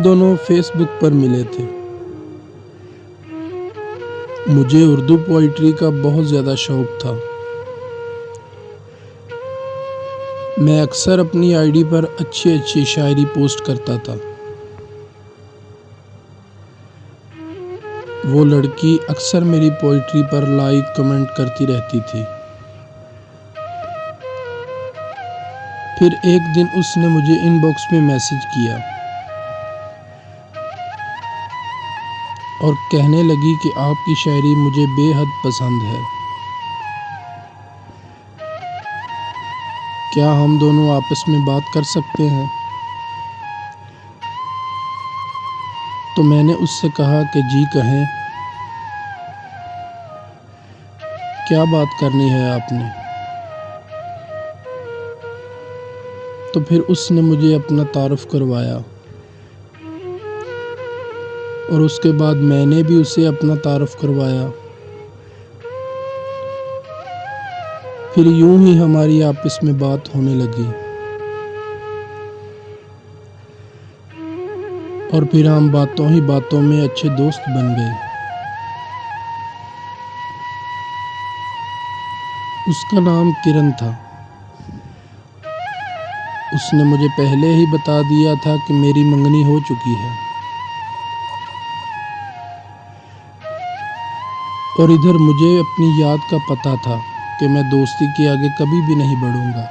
دونوں فیس بک پر ملے تھے۔ مجھے اردو پوئٹری کا بہت زیادہ شوق تھا۔ میں اکثر اپنی آئی ڈی پر اچھی شاعری پوسٹ کرتا تھا۔ وہ لڑکی اکثر میری پوئٹری پر لائک کمنٹ کرتی رہتی تھی۔ پھر ایک دن اس نے مجھے ان باکس میں میسج کیا اور کہنے لگی کہ آپ کی شاعری مجھے بے حد پسند ہے، کیا ہم دونوں آپس میں بات کر سکتے ہیں؟ تو میں نے اس سے کہا کہ جی کہیں، کیا بات کرنی ہے آپ نے؟ تو پھر اس نے مجھے اپنا تعارف کروایا اور اس کے بعد میں نے بھی اسے اپنا تعارف کروایا۔ پھر یوں ہی ہماری آپس میں بات ہونے لگی اور پھر ہم باتوں میں اچھے دوست بن گئے۔ اس کا نام کرن تھا۔ اس نے مجھے پہلے ہی بتا دیا تھا کہ میری منگنی ہو چکی ہے اور ادھر مجھے اپنی یاد کا پتہ تھا کہ میں دوستی کے آگے کبھی بھی نہیں بڑھوں گا۔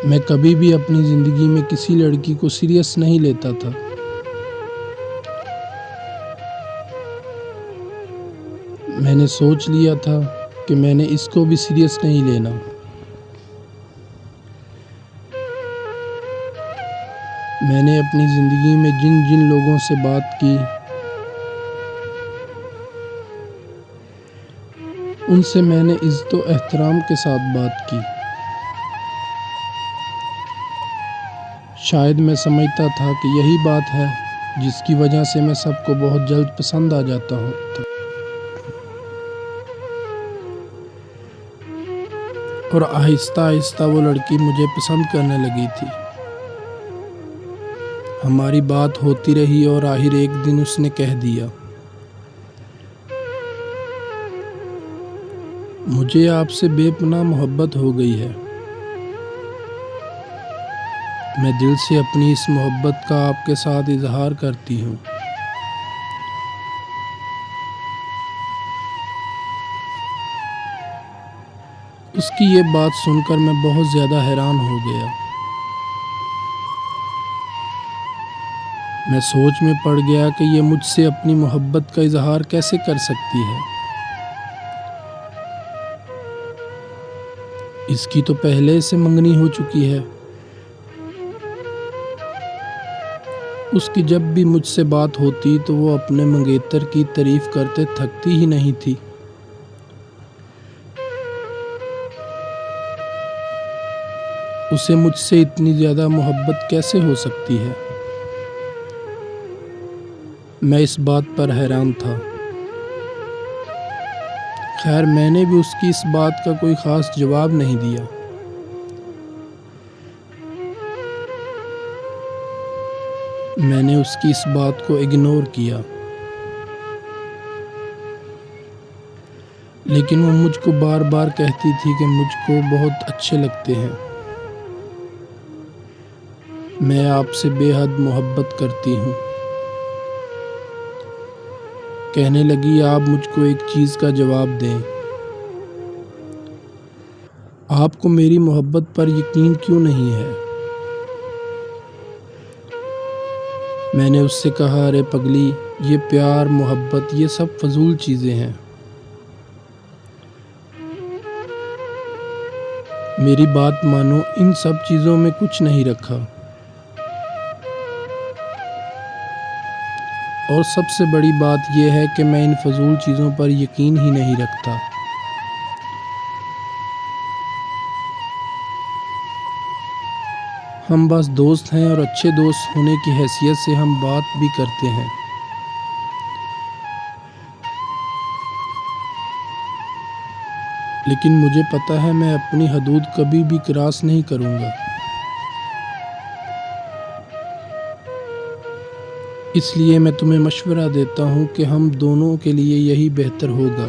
میں کبھی بھی اپنی زندگی میں کسی لڑکی کو سیریس نہیں لیتا تھا۔ میں نے سوچ لیا تھا کہ میں نے اس کو بھی سیریس نہیں لینا۔ میں نے اپنی زندگی میں جن لوگوں سے بات کی ان سے میں نے عزت و احترام کے ساتھ بات کی۔ شاید میں سمجھتا تھا کہ یہی بات ہے جس کی وجہ سے میں سب کو بہت جلد پسند آ جاتا ہوں۔ اور آہستہ آہستہ وہ لڑکی مجھے پسند کرنے لگی تھی۔ ہماری بات ہوتی رہی اور آخر ایک دن اس نے کہہ دیا، مجھے آپ سے بے پناہ محبت ہو گئی ہے۔ میں دل سے اپنی اس محبت کا آپ کے ساتھ اظہار کرتی ہوں۔ اس کی یہ بات سن کر میں بہت زیادہ حیران ہو گیا۔ میں سوچ میں پڑ گیا کہ یہ مجھ سے اپنی محبت کا اظہار کیسے کر سکتی ہے۔ اس کی تو پہلے سے منگنی ہو چکی ہے۔ اس کی جب بھی مجھ سے بات ہوتی تو وہ اپنے منگیتر کی تعریف کرتے تھکتی ہی نہیں تھی۔ اسے مجھ سے اتنی زیادہ محبت کیسے ہو سکتی ہے؟ میں اس بات پر حیران تھا۔ خیر میں نے بھی اس کی اس بات کا کوئی خاص جواب نہیں دیا۔ میں نے اس کی اس بات کو اگنور کیا، لیکن وہ مجھ کو بار بار کہتی تھی کہ مجھ کو بہت اچھے لگتے ہیں، میں آپ سے بے حد محبت کرتی ہوں۔ کہنے لگی آپ مجھ کو ایک چیز کا جواب دیں، آپ کو میری محبت پر یقین کیوں نہیں ہے؟ میں نے اس سے کہا، ارے پگلی، یہ پیار محبت یہ سب فضول چیزیں ہیں۔ میری بات مانو، ان سب چیزوں میں کچھ نہیں رکھا، اور سب سے بڑی بات یہ ہے کہ میں ان فضول چیزوں پر یقین ہی نہیں رکھتا۔ ہم بس دوست ہیں اور اچھے دوست ہونے کی حیثیت سے ہم بات بھی کرتے ہیں۔ لیکن مجھے پتہ ہے میں اپنی حدود کبھی بھی کراس نہیں کروں گا۔ اس لیے میں تمہیں مشورہ دیتا ہوں کہ ہم دونوں کے لیے یہی بہتر ہوگا۔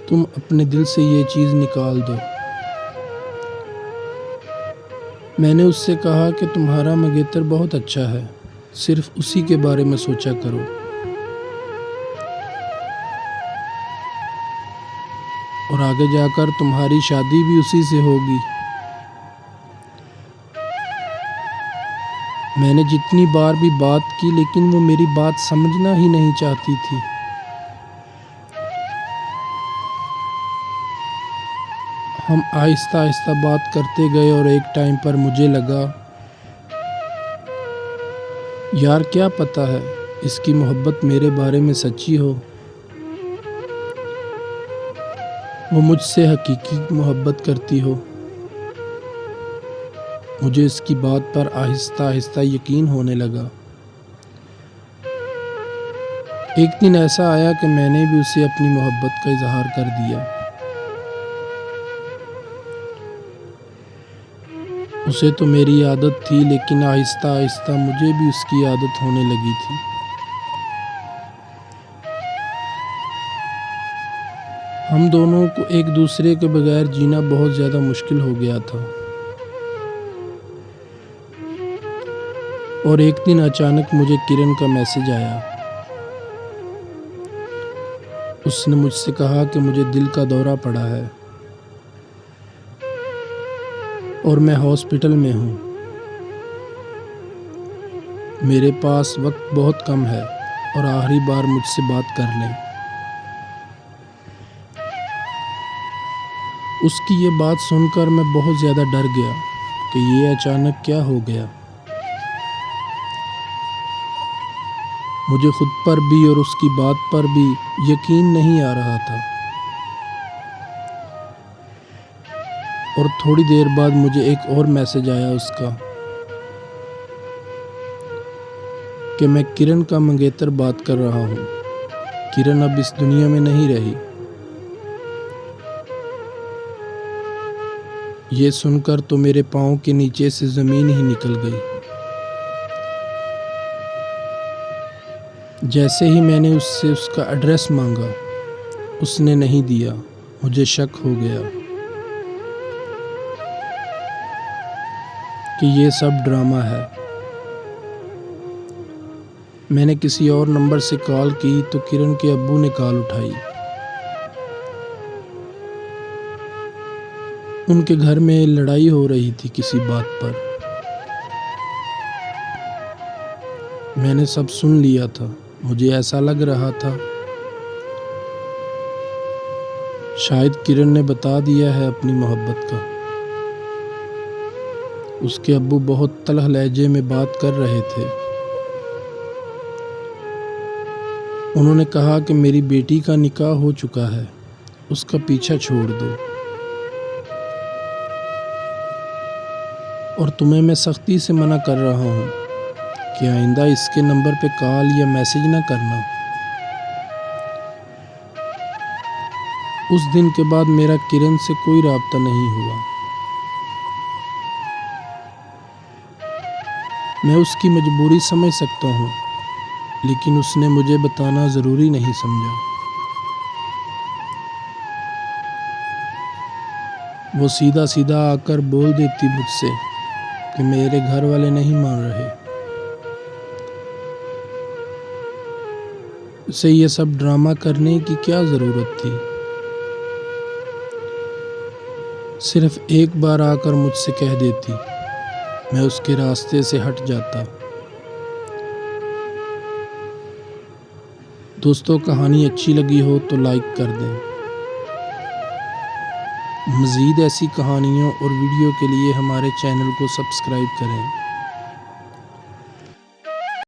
تم اپنے دل سے یہ چیز نکال دو۔ میں نے اس سے کہا کہ تمہارا منگیتر بہت اچھا ہے، صرف اسی کے بارے میں سوچا کرو۔ اور آگے جا کر تمہاری شادی بھی اسی سے ہوگی۔ میں نے جتنی بار بھی بات کی لیکن وہ میری بات سمجھنا ہی نہیں چاہتی تھی۔ ہم آہستہ آہستہ بات کرتے گئے اور ایک ٹائم پر مجھے لگا یار کیا پتہ ہے اس کی محبت میرے بارے میں سچی ہو، وہ مجھ سے حقیقی محبت کرتی ہو۔ مجھے اس کی بات پر آہستہ آہستہ یقین ہونے لگا۔ ایک دن ایسا آیا کہ میں نے بھی اسے اپنی محبت کا اظہار کر دیا۔ اسے تو میری عادت تھی لیکن آہستہ آہستہ مجھے بھی اس کی عادت ہونے لگی تھی۔ ہم دونوں کو ایک دوسرے کے بغیر جینا بہت زیادہ مشکل ہو گیا تھا۔ اور ایک دن اچانک مجھے کرن کا میسج آیا۔ اس نے مجھ سے کہا کہ مجھے دل کا دورہ پڑا ہے اور میں ہاسپٹل میں ہوں۔ میرے پاس وقت بہت کم ہے اور آخری بار مجھ سے بات کر لیں۔ اس کی یہ بات سن کر میں بہت زیادہ ڈر گیا کہ یہ اچانک کیا ہو گیا۔ مجھے خود پر بھی اور اس کی بات پر بھی یقین نہیں آ رہا تھا۔ اور تھوڑی دیر بعد مجھے ایک اور میسج آیا اس کا کہ میں کرن کا منگیتر بات کر رہا ہوں۔ کرن اب اس دنیا میں نہیں رہی۔ یہ سن کر تو میرے پاؤں کے نیچے سے زمین ہی نکل گئی۔ جیسے ہی میں نے اس سے اس کا ایڈریس مانگا، اس نے نہیں دیا۔ مجھے شک ہو گیا کہ یہ سب ڈرامہ ہے۔ میں نے کسی اور نمبر سے کال کی تو کرن کے ابو نے کال اٹھائی۔ ان کے گھر میں لڑائی ہو رہی تھی کسی بات پر۔ میں نے سب سن لیا تھا۔ مجھے ایسا لگ رہا تھا شاید کرن نے بتا دیا ہے اپنی محبت کا۔ اس کے ابو بہت تلخ لہجے میں بات کر رہے تھے۔ انہوں نے کہا کہ میری بیٹی کا نکاح ہو چکا ہے، اس کا پیچھا چھوڑ دو، اور تمہیں میں سختی سے منع کر رہا ہوں کہ آئندہ اس کے نمبر پہ کال یا میسج نہ کرنا۔ اس دن کے بعد میرا کرن سے کوئی رابطہ نہیں ہوا۔ میں اس کی مجبوری سمجھ سکتا ہوں لیکن اس نے مجھے بتانا ضروری نہیں سمجھا۔ وہ سیدھا سیدھا آ کر بول دیتی مجھ سے کہ میرے گھر والے نہیں مان رہے۔ اسے یہ سب ڈرامہ کرنے کی کیا ضرورت تھی؟ صرف ایک بار آ کر مجھ سے کہہ دیتی، میں اس کے راستے سے ہٹ جاتا۔ دوستو، کہانی اچھی لگی ہو تو لائک کر دیں۔ مزید ایسی کہانیوں اور ویڈیو کے لیے ہمارے چینل کو سبسکرائب کریں۔